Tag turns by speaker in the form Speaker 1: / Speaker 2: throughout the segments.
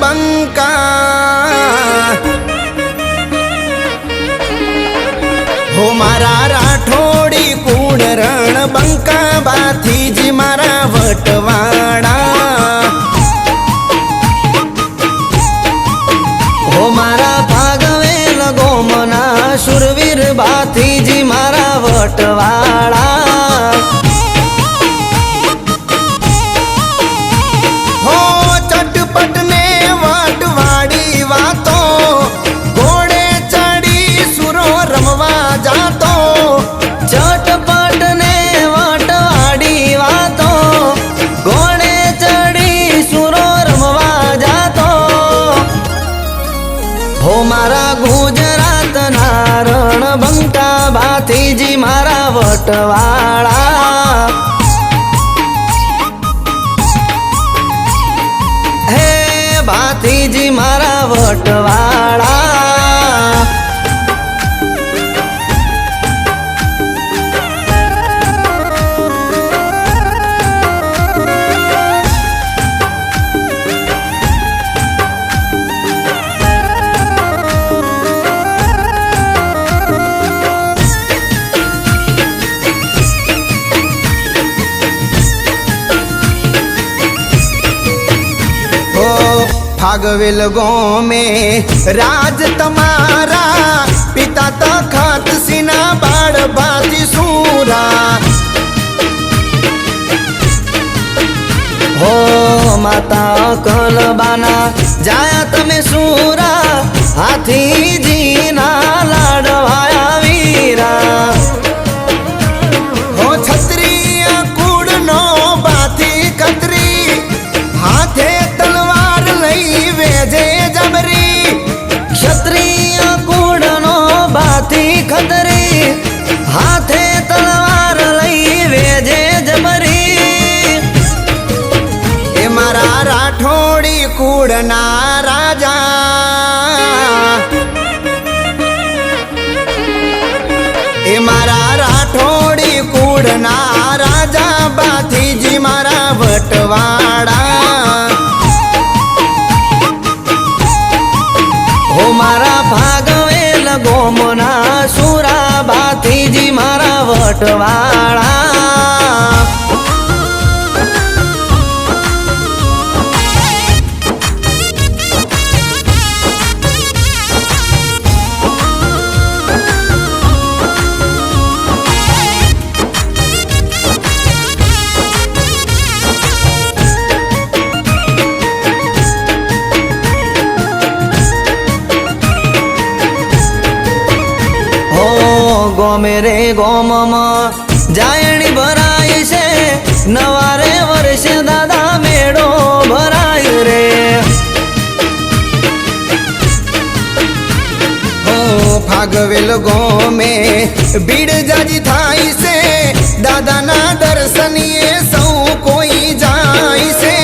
Speaker 1: बंका हो मारा राठोडी कूड रण बंका बाथीजी मारा वटवाड़ा हो मारा भागवेल गोमना शूरवीर बाथीजी मारा वटवाड़ा हो चटपट ने वटवाड़ी वातो घोड़े चढ़ी सुरो रमवा जातो चटपट ने वटवाड़ी वातो घोड़े चढ़ी सुरो रमवा जातो हो मारा गुजरात नारण बंका बाथीजी मारा वटवाड़ा हे बाथीजी मारा वटवाड़ा भागवेल गाँव में राज तमारा पिता तखत सिना बाड़ बाजी सूरा हो माता कलबाना जाया तमे सूरा हाथी जी ना लाडवाया वीरा हो छत्रिय कूड़ नो बाथी कतरी हाथे वेजे जबरी क्षत्रिय कूड़नो बाथी खतरी हाथे तलवार लई वेजे जबरी ए मारा राठोडी कूड़ना राजा ए मारा राठोडी कूड़ना राजा बाथीजी मारा वटवाड़ा हो मारा भागवेल गोमना सूरा बाथीजी मारा वटवाड़ा गोमेरे गोम जायणी भराई से नवारे वर्ष दादा मेड़ो भराय रे हो भागवेल गाँव में भीड़ जाजी थाई से दादा ना दर्शनीय सौ कोई जाई से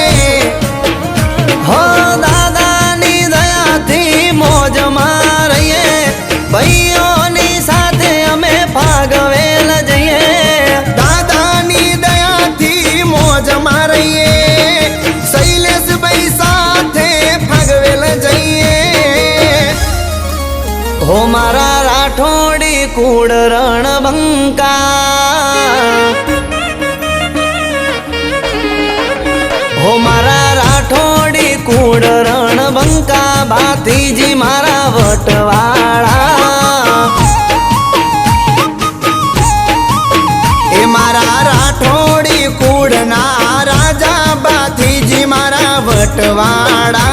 Speaker 1: हो दादा नी दया थी मौज मारिए भैया भागवेल जइए दादानी दया थी मौज मारिए शैलेश भाई साथे भागवेल जइए हो मारा राठोडी कूड़ रण बंका हो मारा राठोडी कूड़ रण बंका बाथीजी मारा वटवाड़ा मारा राठोडी कूड़ना राजा बाथीजी मारा वटवाड़ा।